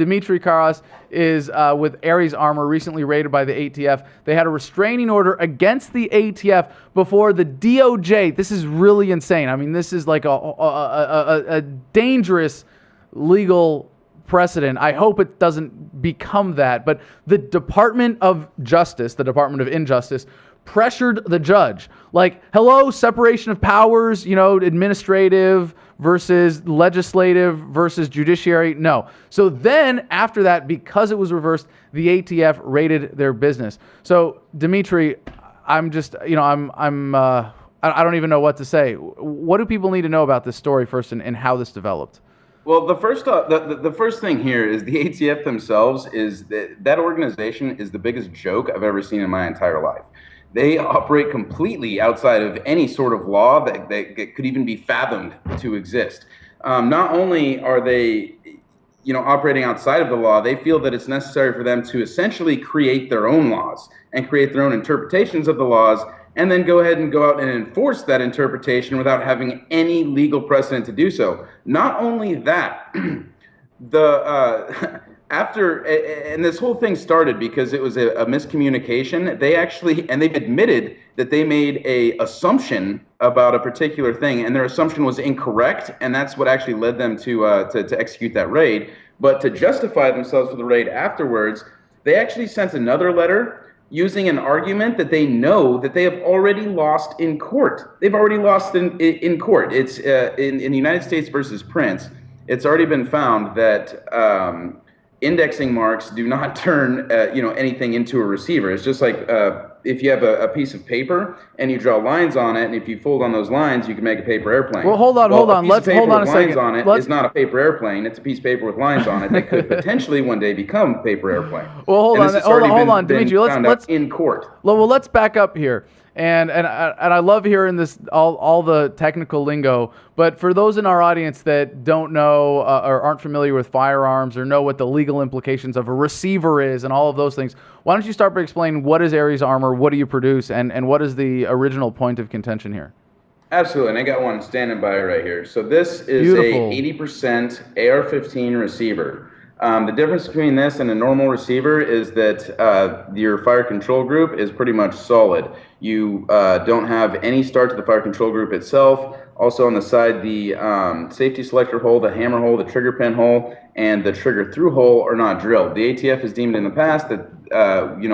Dimitri Karas is with Ares Armor, recently raided by the ATF. They had a restraining order against the ATF before the DOJ. This is really insane. I mean, this is like a dangerous legal precedent. I hope it doesn't become that. But the Department of Justice, the Department of Injustice, pressured the judge. Like, hello, separation of powers, administrative versus legislative versus judiciary. No. So then after that, because it was reversed, the ATF raided their business. So Dimitri, I'm just, I don't even know what to say. What do people need to know about this story first and how this developed? Well, the first thing here is the ATF themselves is that organization is the biggest joke I've ever seen in my entire life. They operate completely outside of any sort of law that could even be fathomed to exist. Not only are they, operating outside of the law, they feel that it's necessary for them to essentially create their own laws and create their own interpretations of the laws, and then go ahead and go out and enforce that interpretation without having any legal precedent to do so. Not only that, and this whole thing started because it was a miscommunication. They've admitted that they made a assumption about a particular thing, and their assumption was incorrect, and that's what actually led them to execute that raid. But to justify themselves for the raid afterwards, they actually sent another letter using an argument that they know that they have already lost in court. They've already lost in court. It's in the United States versus Prince. It's already been found that indexing marks do not turn anything into a receiver. It's just like if you have a piece of paper and you draw lines on it, and if you fold on those lines, you can make a paper airplane. Well, hold on. Let's hold on a second. Lines on it is not a paper airplane. It's a piece of paper with lines on it that could potentially one day become a paper airplane. Well, hold on, Dimitri. Let's in court. Well, let's back up here. And I love hearing this all the technical lingo. But for those in our audience that don't know or aren't familiar with firearms or know what the legal implications of a receiver is and all of those things, why don't you start by explaining what is Ares Armor, what do you produce, and what is the original point of contention here? Absolutely, and I got one standing by right here. So this is Beautiful. A 80% AR-15 receiver. The difference between this and a normal receiver is that your fire control group is pretty much solid. You don't have any start to the fire control group itself. Also on the side, the safety selector hole, the hammer hole, the trigger pin hole, and the trigger through hole are not drilled. The ATF has deemed in the past that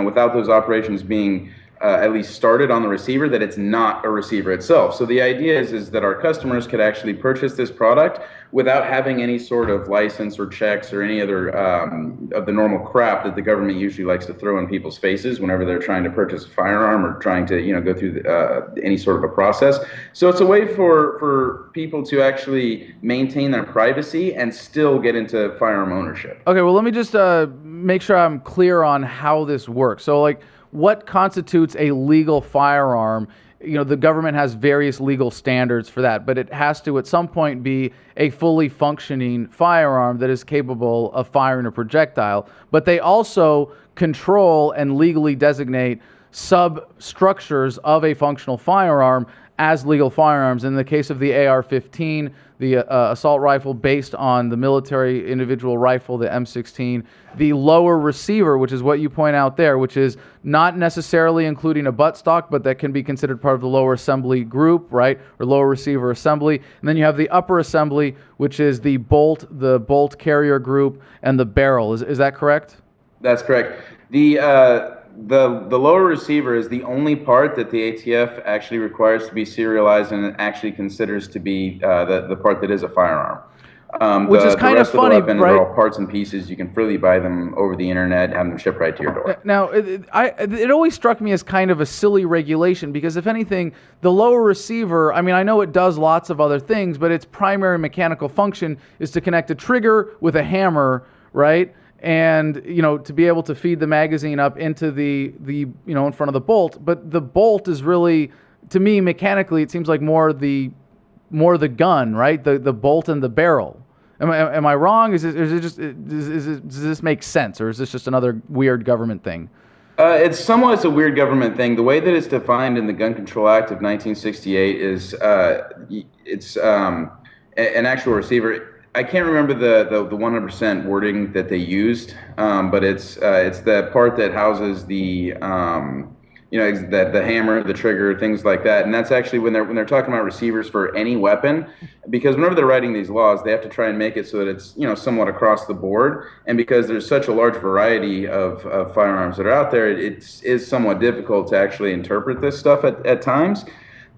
without those operations being at least started on the receiver, that it's not a receiver itself. So the idea is that our customers could actually purchase this product without having any sort of license or checks or any other of the normal crap that the government usually likes to throw in people's faces whenever they're trying to purchase a firearm or trying to go through any sort of a process. So it's a way for people to actually maintain their privacy and still get into firearm ownership. Okay, well, let me just make sure I'm clear on how this works. So, like, what constitutes a legal firearm? The government has various legal standards for that, but it has to at some point be a fully functioning firearm that is capable of firing a projectile. But they also control and legally designate substructures of a functional firearm as legal firearms. In the case of the AR-15, the assault rifle based on the military individual rifle, the M16, the lower receiver, which is what you point out there, which is not necessarily including a buttstock, but that can be considered part of the lower assembly group, right, or lower receiver assembly. And then you have the upper assembly, which is the bolt carrier group, and the barrel. Is that correct? That's correct. The lower receiver is the only part that the ATF actually requires to be serialized and actually considers to be the part that is a firearm. Which is kind of funny, right? They're all parts and pieces. You can freely buy them over the internet, have them shipped right to your door. Now, it always struck me as kind of a silly regulation because, if anything, the lower receiver, I mean, I know it does lots of other things, but its primary mechanical function is to connect a trigger with a hammer, right? And, to be able to feed the magazine up into the in front of the bolt. But the bolt is really, to me, mechanically, it seems like more the gun, right? The bolt and the barrel. Am I wrong? Does this make sense, or is this just another weird government thing? It's somewhat a weird government thing. The way that it's defined in the Gun Control Act of 1968 is it's an actual receiver. I can't remember the 100% wording that they used, but it's the part that houses the the hammer, the trigger, things like that. And that's actually when they're talking about receivers for any weapon, because whenever they're writing these laws, they have to try and make it so that it's somewhat across the board. And because there's such a large variety of firearms that are out there, it is somewhat difficult to actually interpret this stuff at times.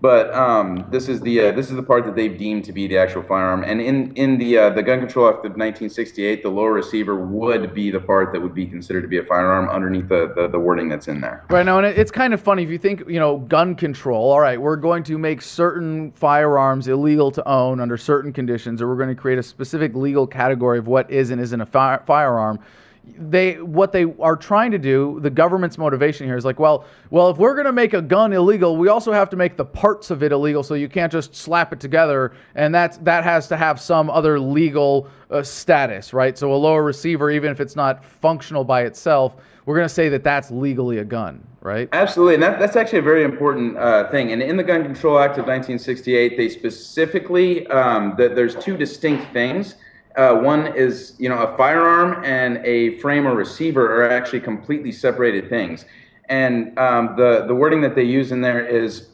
But this is the part that they've deemed to be the actual firearm. And in the Gun Control Act of 1968, the lower receiver would be the part that would be considered to be a firearm underneath the wording that's in there. Right now, and it's kind of funny if you think, gun control. All right, we're going to make certain firearms illegal to own under certain conditions, or we're going to create a specific legal category of what is and isn't a firearm. What they are trying to do, the government's motivation here is like, well, if we're going to make a gun illegal, we also have to make the parts of it illegal, so you can't just slap it together, and that has to have some other legal status, right? So a lower receiver, even if it's not functional by itself, we're going to say that that's legally a gun, right? Absolutely, and that's actually a very important thing. And in the Gun Control Act of 1968, they specifically, that there's two distinct things. One is, a firearm and a frame or receiver are actually completely separated things. And the wording that they use in there is,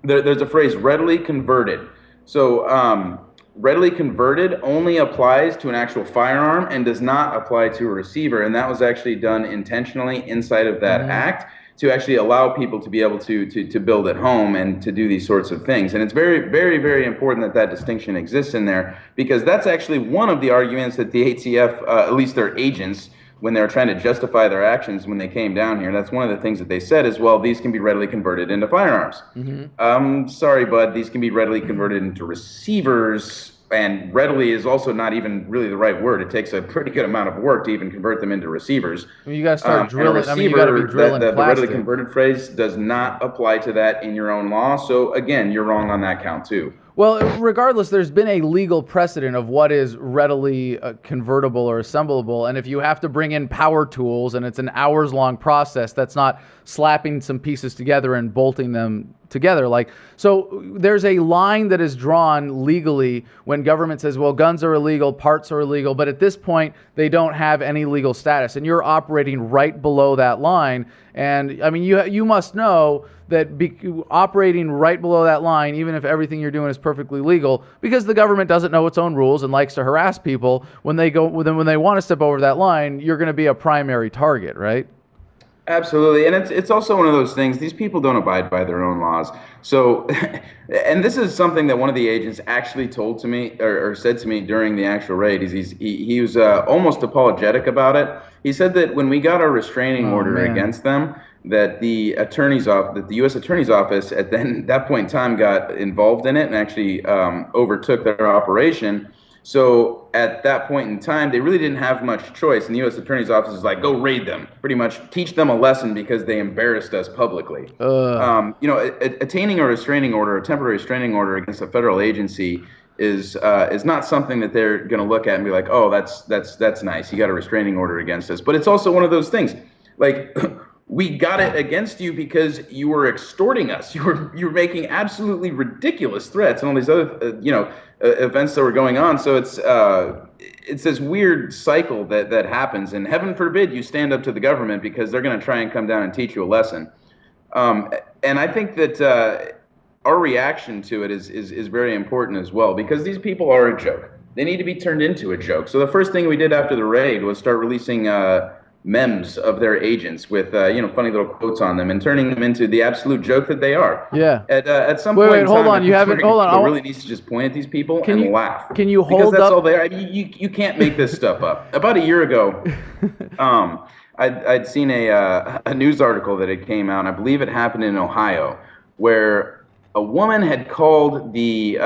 there's a phrase, readily converted. So readily converted only applies to an actual firearm and does not apply to a receiver. And that was actually done intentionally inside of that act, to actually allow people to be able to build at home and to do these sorts of things. And it's very, very, very important that distinction exists in there, because that's actually one of the arguments that the ATF, at least their agents, when they were trying to justify their actions when they came down here, that's one of the things that they said is, well, these can be readily converted into firearms. Sorry, bud, these can be readily converted into receivers. And readily is also not even really the right word. It takes a pretty good amount of work to even convert them into receivers. I mean, you got to start drilling. Receiver, you got to be drilling the plastic. readily converted phrase does not apply to that in your own law. So again, you're wrong on that count too. Well, regardless, there's been a legal precedent of what is readily convertible or assemblable, and if you have to bring in power tools and it's an hours-long process, that's not slapping some pieces together and bolting them together. So there's a line that is drawn legally when government says, well, guns are illegal, parts are illegal, but at this point, they don't have any legal status, and you're operating right below that line. And I mean, you must know that operating right below that line, even if everything you're doing is perfectly legal, because the government doesn't know its own rules and likes to harass people, when they want to step over that line, you're going to be a primary target, right? Absolutely, and it's also one of those things. These people don't abide by their own laws. So, and this is something that one of the agents actually told to me or said to me during the actual raid. He was almost apologetic about it. He said that when we got our restraining order against them, that the U.S. Attorney's Office at that point in time got involved in it and actually overtook their operation. So at that point in time, they really didn't have much choice. And the U.S. Attorney's Office is like, go raid them, pretty much teach them a lesson because they embarrassed us publicly. Attaining a restraining order, a temporary restraining order against a federal agency is not something that they're going to look at and be like, oh, that's nice. You got a restraining order against us. But it's also one of those things like, we got it against you because you were extorting us. You were making absolutely ridiculous threats and all these other events that were going on. So it's this weird cycle that happens. And heaven forbid you stand up to the government, because they're going to try and come down and teach you a lesson. And I think that our reaction to it is very important as well, because these people are a joke. They need to be turned into a joke. So the first thing we did after the raid was start releasing memes of their agents with funny little quotes on them and turning them into the absolute joke that they are. Yeah. At some point, hold on. You haven't. Hold on. Really needs to just point at these people and laugh. Can you hold because that's up? all they are. I mean, you can't make this stuff up. About a year ago, I'd seen a news article that had came out. And I believe it happened in Ohio, where a woman had called the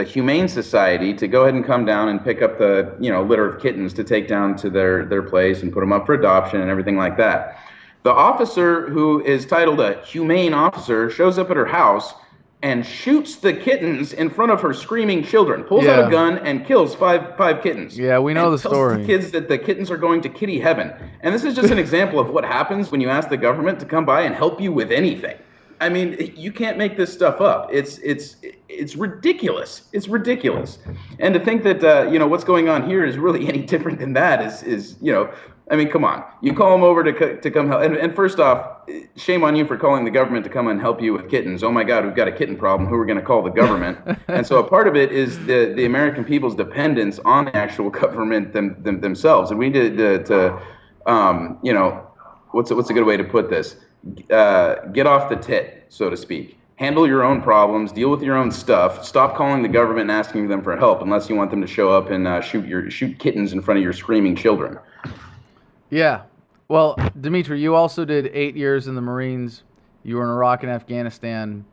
Humane Society to go ahead and come down and pick up the litter of kittens to take down to their place and put them up for adoption and everything like that. The officer, who is titled a humane officer, shows up at her house and shoots the kittens in front of her screaming children, pulls out a gun and kills five kittens. Yeah, we know the story. Tells the kids that the kittens are going to kitty heaven. And this is just an example of what happens when you ask the government to come by and help you with anything. I mean, you can't make this stuff up. It's ridiculous. It's ridiculous. And to think that what's going on here is really any different than that is I mean, come on. You call them over to come help. And first off, shame on you for calling the government to come and help you with kittens. Oh my God, we've got a kitten problem. Who are we going to call? The government? And so a part of it is the American people's dependence on the actual government themselves. And we need to what's a good way to put this? Get off the tit, so to speak. Handle your own problems, deal with your own stuff. Stop calling the government and asking them for help unless you want them to show up and shoot kittens in front of your screaming children. Yeah. Well, Dimitri, you also did 8 years in the Marines. You were in Iraq and Afghanistan.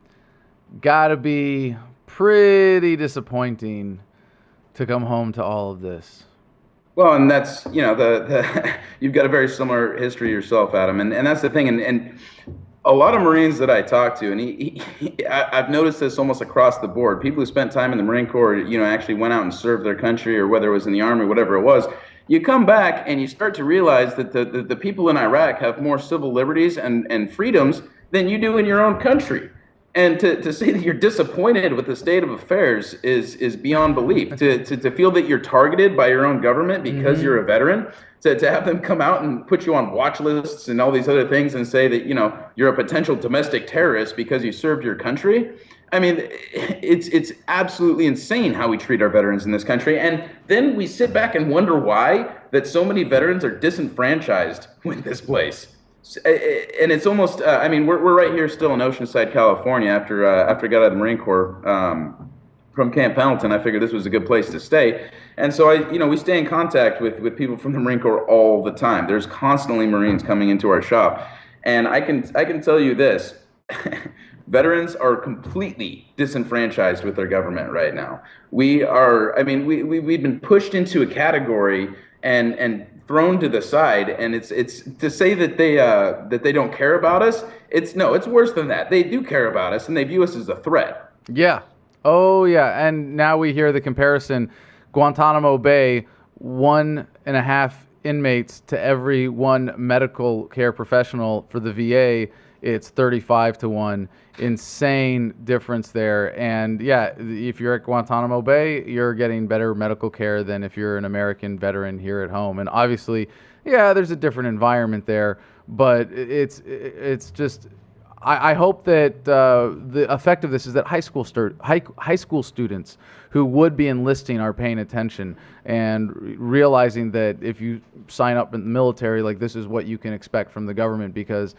Gotta be pretty disappointing to come home to all of this. Well, and that's, you've got a very similar history yourself, Adam, and that's the thing. And a lot of Marines that I talk to, and I've noticed this almost across the board. People who spent time in the Marine Corps, actually went out and served their country, or whether it was in the Army, whatever it was. You come back and you start to realize that the people in Iraq have more civil liberties and freedoms than you do in your own country. And to say that you're disappointed with the state of affairs is beyond belief. To feel that you're targeted by your own government because you're a veteran, to have them come out and put you on watch lists and all these other things and say that you're a potential domestic terrorist because you served your country. I mean, it's absolutely insane how we treat our veterans in this country. And then we sit back and wonder why that so many veterans are disenfranchised with this place. And it's almost, we're right here still in Oceanside, California, after I got out of the Marine Corps from Camp Pendleton. I figured this was a good place to stay. And so we stay in contact with people from the Marine Corps all the time. There's constantly Marines coming into our shop. And I can tell you this, veterans are completely disenfranchised with their government right now. We've been pushed into a category and thrown to the side, and it's to say that they don't care about us. It's worse than that. They do care about us, and they view us as a threat. Yeah. Oh yeah. And now we hear the comparison: Guantanamo Bay, 1.5 inmates to every one medical care professional. For the VA, it's 35 to 1. Insane difference there. And yeah, if you're at Guantanamo Bay, you're getting better medical care than if you're an American veteran here at home. And obviously, yeah, there's a different environment there, but it's just, I hope that the effect of this is that high school students who would be enlisting are paying attention and realizing that if you sign up in the military, like, this is what you can expect from the government, because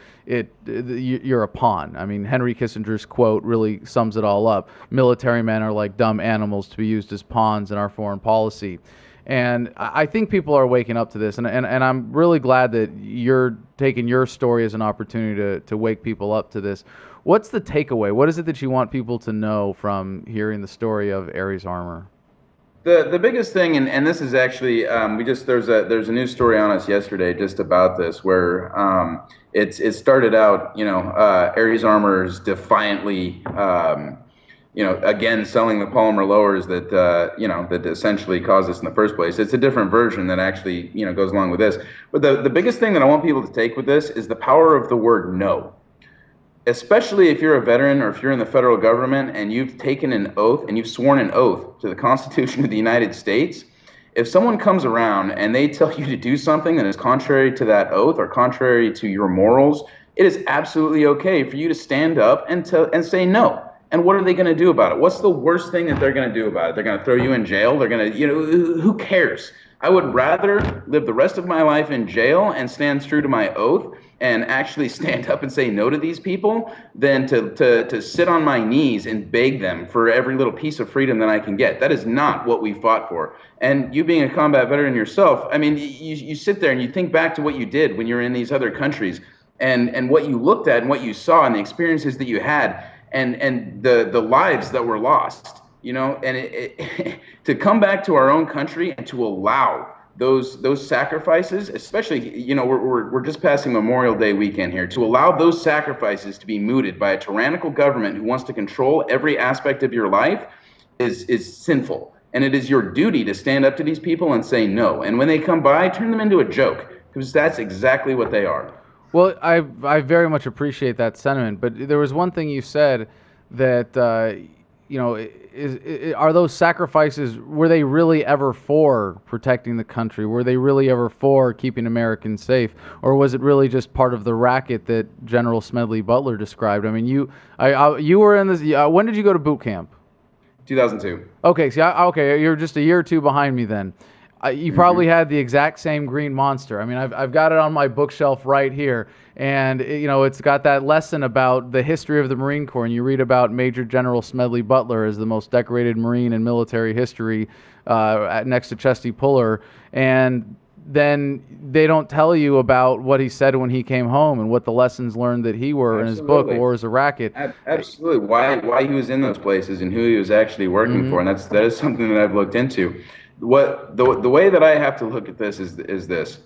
you're a pawn. I mean, Henry Kissinger's quote really sums it all up. Military men are like dumb animals to be used as pawns in our foreign policy. And I think people are waking up to this, and I'm really glad that you're taking your story as an opportunity to wake people up to this. What's the takeaway? What is it that you want people to know from hearing the story of Ares Armor? The biggest thing, and this is actually there's a news story on us yesterday just about this, where it started out, Ares Armor's defiantly again selling the polymer lowers that that essentially caused this in the first place. It's a different version that actually goes along with this. But the biggest thing that I want people to take with this is the power of the word no. Especially if you're a veteran or if you're in the federal government and you've taken an oath and you've sworn an oath to the Constitution of the United States. If someone comes around and they tell you to do something that is contrary to that oath or contrary to your morals, it is absolutely okay for you to stand up and say no. And what are they going to do about it? What's the worst thing that they're going to do about it? They're going to throw you in jail. They're going to, who cares? I would rather live the rest of my life in jail and stand true to my oath and actually stand up and say no to these people than to sit on my knees and beg them for every little piece of freedom that I can get. That is not what we fought for. And you being a combat veteran yourself, I mean, you sit there and you think back to what you did when you were in these other countries and what you looked at and what you saw and the experiences that you had and the lives that were lost. And to come back to our own country and to allow those sacrifices, especially, we're just passing Memorial Day weekend here, to allow those sacrifices to be mooted by a tyrannical government who wants to control every aspect of your life is sinful. And it is your duty to stand up to these people and say no. And when they come by, turn them into a joke, because that's exactly what they are. Well, I very much appreciate that sentiment, but there was one thing you said that are those sacrifices, were they really ever for protecting the country? Were they really ever for keeping Americans safe, or was it really just part of the racket that General Smedley Butler described? I mean, you were in this. When did you go to boot camp? 2002. Okay, see, okay, you're just a year or two behind me then. You probably had the exact same green monster. I mean, I've got it on my bookshelf right here, and it's got that lesson about the history of the Marine Corps, and you read about Major General Smedley Butler as the most decorated Marine in military history, next to Chesty Puller, and then they don't tell you about what he said when he came home and what the lessons learned that he were in his book, War is a Racket. Absolutely. Why he was in those places and who he was actually working for, and that is something that I've looked into. The way that I have to look at this is this: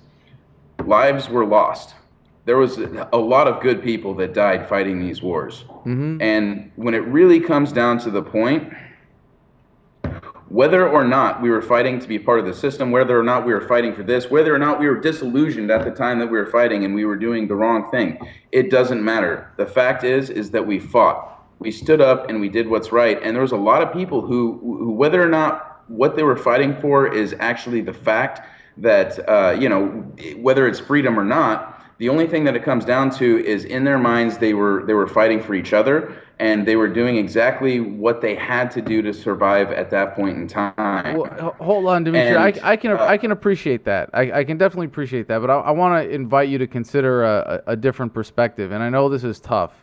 lives were lost. There was a lot of good people that died fighting these wars, and when it really comes down to the point, whether or not we were fighting to be part of the system, whether or not we were fighting for this, whether or not we were disillusioned at the time that we were fighting and we were doing the wrong thing, it doesn't matter. The fact is that we fought. We stood up and we did what's right. And there was a lot of people who whether or not what they were fighting for is actually the fact that, whether it's freedom or not, the only thing that it comes down to is in their minds they were fighting for each other, and they were doing exactly what they had to do to survive at that point in time. Well, hold on, Dimitri. I can appreciate that. I can definitely appreciate that, but I want to invite you to consider a different perspective. And I know this is tough.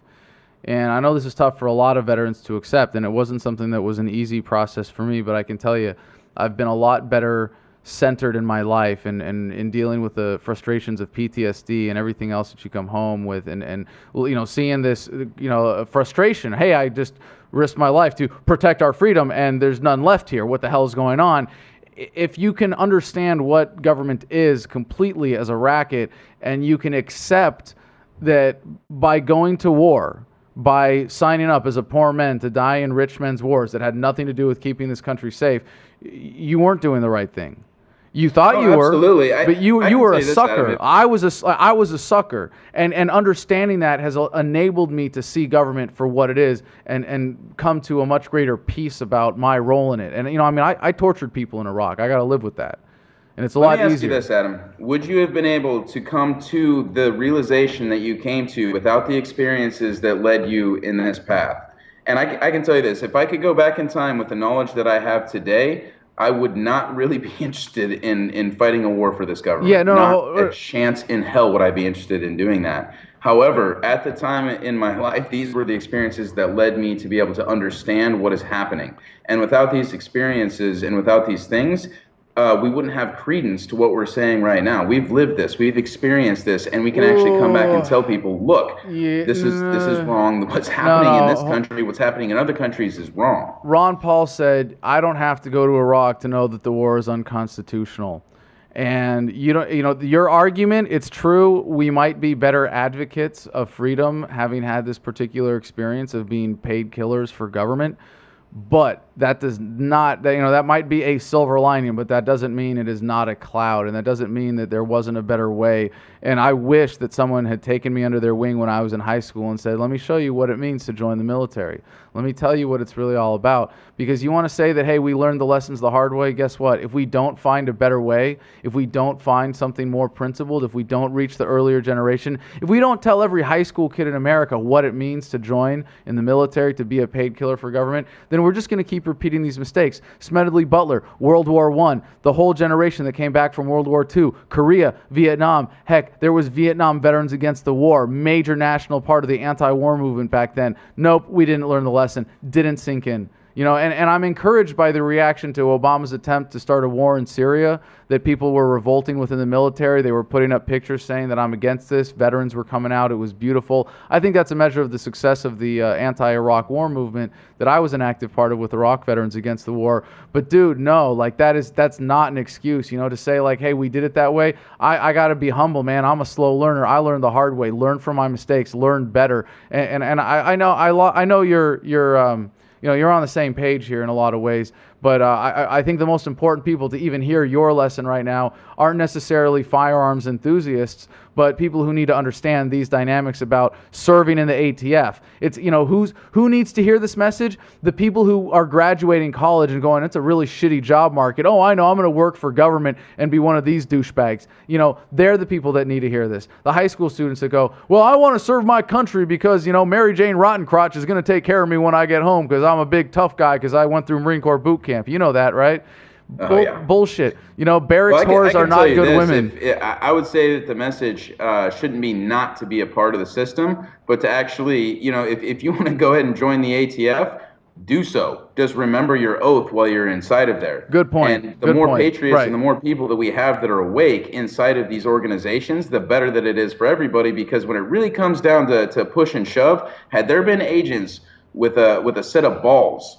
And I know this is tough for a lot of veterans to accept, and it wasn't something that was an easy process for me, but I can tell you I've been a lot better centered in my life and in dealing with the frustrations of PTSD and everything else that you come home with, and seeing this frustration. Hey, I just risked my life to protect our freedom and there's none left here. What the hell is going on? If you can understand what government is completely as a racket, and you can accept that by going to war, by signing up as a poor man to die in rich men's wars that had nothing to do with keeping this country safe, you weren't doing the right thing. You thought you were, absolutely. But you were a sucker. I was a sucker, and understanding that has enabled me to see government for what it is, and come to a much greater peace about my role in it. And I tortured people in Iraq. I got to live with that. And it's a lot easier. Let me ask you this, Adam. Would you have been able to come to the realization that you came to without the experiences that led you in this path? And I can tell you this. If I could go back in time with the knowledge that I have today, I would not really be interested in fighting a war for this government. Yeah, not a chance in hell would I be interested in doing that. However, at the time in my life, these were the experiences that led me to be able to understand what is happening. And without these experiences and without these things, we wouldn't have credence to what we're saying right now. We've lived this, we've experienced this, and we can actually come back and tell people, look, this is wrong. What's happening in this country, what's happening in other countries is wrong. Ron Paul said, I don't have to go to Iraq to know that the war is unconstitutional. And your argument, it's true. We might be better advocates of freedom having had this particular experience of being paid killers for government. But that does not, that might be a silver lining, but that doesn't mean it is not a cloud, and that doesn't mean that there wasn't a better way. And I wish that someone had taken me under their wing when I was in high school and said, let me show you what it means to join the military. Let me tell you what it's really all about. Because you want to say that, hey, we learned the lessons the hard way. Guess what? If we don't find a better way, if we don't find something more principled, if we don't reach the earlier generation, if we don't tell every high school kid in America what it means to join in the military, to be a paid killer for government, then we're just going to keep repeating these mistakes. Smedley Butler, World War I, the whole generation that came back from World War II, Korea, Vietnam. Heck, there was Vietnam Veterans Against the War, major national part of the anti-war movement back then. Nope, we didn't learn the lesson. Didn't sink in. And I'm encouraged by the reaction to Obama's attempt to start a war in Syria, that people were revolting within the military. They were putting up pictures saying that I'm against this. Veterans were coming out. It was beautiful. I think that's a measure of the success of the anti-Iraq war movement that I was an active part of with Iraq Veterans Against the War. But dude, no, that's not an excuse, to say hey, we did it that way. I got to be humble, man. I'm a slow learner. I learned the hard way. Learn from my mistakes. Learn better. And I know you're on the same page here in a lot of ways, But I think the most important people to even hear your lesson right now aren't necessarily firearms enthusiasts, but people who need to understand these dynamics about serving in the ATF. It's, who needs to hear this message? The people who are graduating college and going, it's a really shitty job market. Oh, I know, I'm going to work for government and be one of these douchebags. They're the people that need to hear this. The high school students that go, well, I want to serve my country because, Mary Jane Rottencrotch is going to take care of me when I get home because I'm a big tough guy because I went through Marine Corps boot camp. You know that, right? Bullshit. Barracks whores are not good women. I would say that the message shouldn't be not to be a part of the system, but to actually, if you want to go ahead and join the ATF, do so. Just remember your oath while you're inside of there. Good point. And the more patriots and the more people that we have that are awake inside of these organizations, the better that it is for everybody, because when it really comes down to push and shove, had there been agents with a set of balls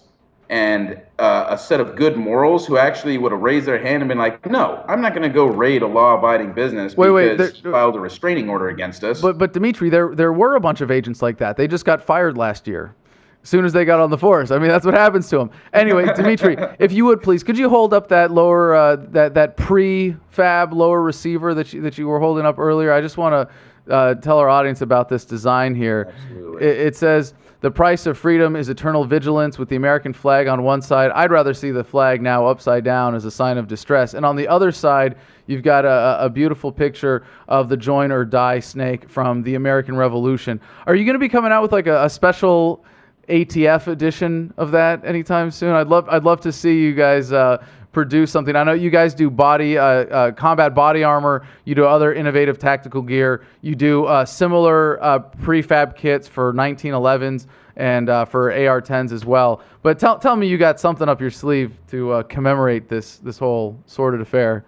and a set of good morals who actually would have raised their hand and been like, no, I'm not going to go raid a law-abiding business because you filed a restraining order against us. But Dimitri, there were a bunch of agents like that. They just got fired last year as soon as they got on the force. I mean, that's what happens to them. Anyway, Dimitri, if you would please, could you hold up that lower, that prefab lower receiver that you were holding up earlier? I just want to tell our audience about this design here. Absolutely. It says, the price of freedom is eternal vigilance, with the American flag on one side. I'd rather see the flag now upside down as a sign of distress. And on the other side, you've got a beautiful picture of the join or die snake from the American Revolution. Are you going to be coming out with like a special ATF edition of that anytime soon? I'd love to see you guys produce something. I know you guys do combat body armor. You do other innovative tactical gear. You do similar prefab kits for 1911s and for AR-10s as well. But tell me you got something up your sleeve to commemorate this whole sordid affair.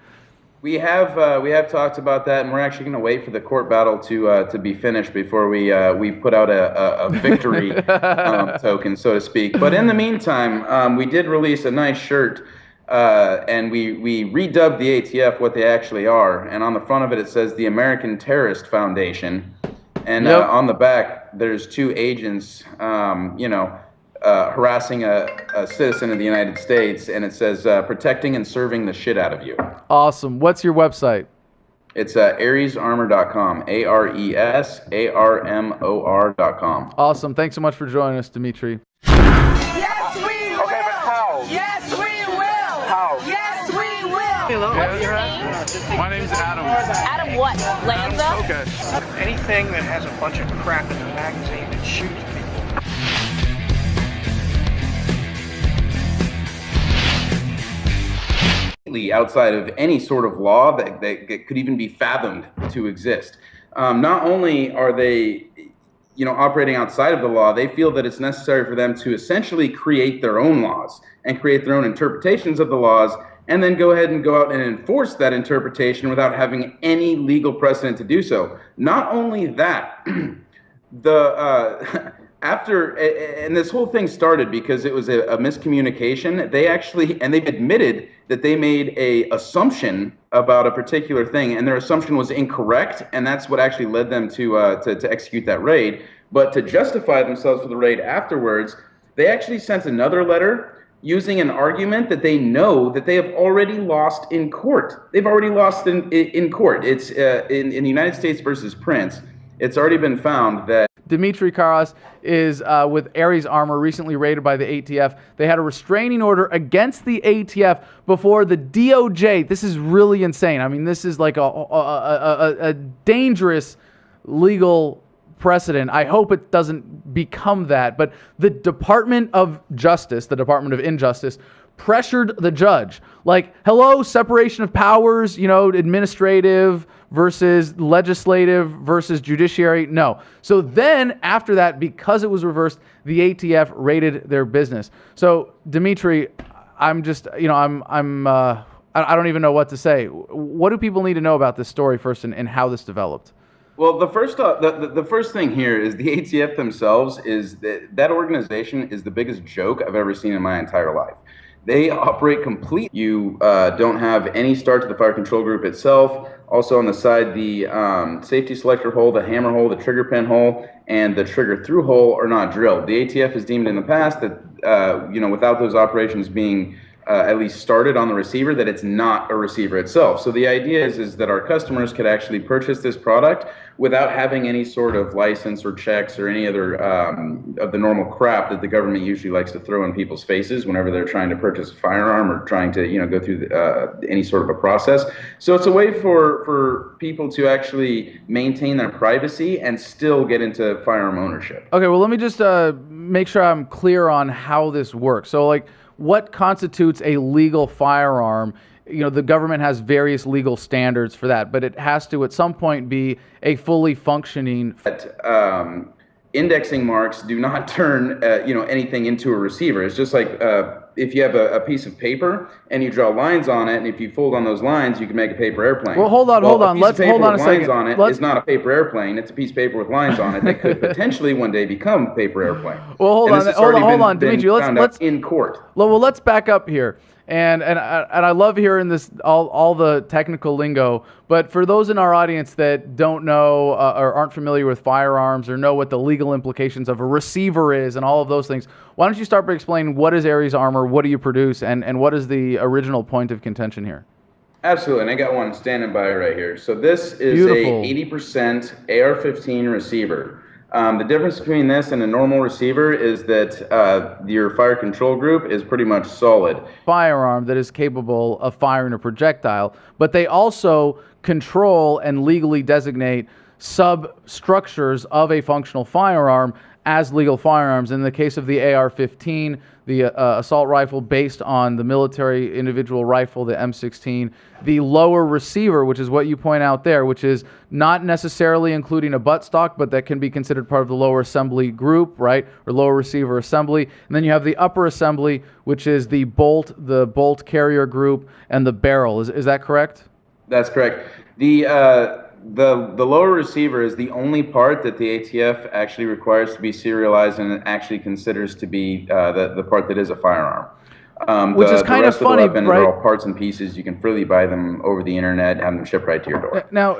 We have talked about that, and we're actually going to wait for the court battle to be finished before we put out a victory token, so to speak. But in the meantime, we did release a nice shirt, and we redubbed the ATF what they actually are. And on the front of it, it says the American Terrorist Foundation, and on the back there's two agents, harassing a citizen of the United States, and it says protecting and serving the shit out of you. Awesome. What's your website? It's aresarmor.com, ARESARMOR.com. Awesome. Thanks so much for joining us, Dimitri. Yes, we will. Okay, but how? Yes, we will. How? Yes, we will. Hello. What's your name? My name's Adam. Adam what? Lanza? Okay. Anything that has a bunch of crap in the magazine that shoots people. Outside of any sort of law that could even be fathomed to exist. Not only are they, operating outside of the law, they feel that it's necessary for them to essentially create their own laws and create their own interpretations of the laws, and then go ahead and go out and enforce that interpretation without having any legal precedent to do so. Not only that, and this whole thing started because it was a miscommunication. They've admitted that they made a assumption about a particular thing, and their assumption was incorrect, and that's what actually led them to execute that raid. But to justify themselves for the raid afterwards, they actually sent another letter using an argument that they know that they have already lost in court. They've already lost in court. It's in the United States versus Prince. It's already been found that Dimitri Karas is with Ares Armor, recently raided by the ATF. They had a restraining order against the ATF before the DOJ. This is really insane. I mean, this is like a dangerous legal precedent. I hope it doesn't become that. But the Department of Justice, the Department of Injustice, pressured the judge. Like, hello, separation of powers, administrative versus legislative versus judiciary. No. So then after that, because it was reversed, the ATF raided their business. So Dimitri, I'm just, I don't even know what to say. What do people need to know about this story first and how this developed? Well, the first thing here is the ATF themselves is that organization is the biggest joke I've ever seen in my entire life. They operate completely. You don't have any start to the fire control group itself. Also on the side, the safety selector hole, the hammer hole, the trigger pin hole, and the trigger through hole are not drilled. The ATF has deemed in the past that without those operations being at least started on the receiver, that it's not a receiver itself. So the idea is that our customers could actually purchase this product without having any sort of license or checks or any other of the normal crap that the government usually likes to throw in people's faces whenever they're trying to purchase a firearm or trying to go through any sort of a process. So it's a way for people to actually maintain their privacy and still get into firearm ownership. Okay, well, let me just make sure I'm clear on how this works. So, like, what constitutes a legal firearm? The government has various legal standards for that, but it has to at some point be a fully functioning. Indexing marks do not turn anything into a receiver. It's just like if you have a piece of paper and you draw lines on it, and if you fold on those lines, you can make a paper airplane. Well, hold on. Let's hold on a second. Lines on it is not a paper airplane. It's a piece of paper with lines on it that could potentially one day become a paper airplane. Well, hold on, Dimitri. Let's in court. Well, let's back up here. And I love hearing this all the technical lingo. But for those in our audience that don't know or aren't familiar with firearms or know what the legal implications of a receiver is and all of those things, why don't you start by explaining what is Ares Armor, what do you produce, and what is the original point of contention here? Absolutely, and I got one standing by right here. So this is Beautiful. a 80% AR-15 receiver. The difference between this and a normal receiver is that your fire control group is pretty much solid. Firearm that is capable of firing a projectile, but they also control and legally designate substructures of a functional firearm as legal firearms. In the case of the AR-15, the assault rifle based on the military individual rifle, the M16, the lower receiver, which is what you point out there, which is not necessarily including a buttstock, but that can be considered part of the lower assembly group, right, or lower receiver assembly. And then you have the upper assembly, which is the bolt carrier group, and the barrel. Is that correct? That's correct. The lower receiver is the only part that the ATF actually requires to be serialized and actually considers to be the part that is a firearm. Which is kind of funny, right? They're all parts and pieces. You can freely buy them over the internet, have them shipped right to your door. Now,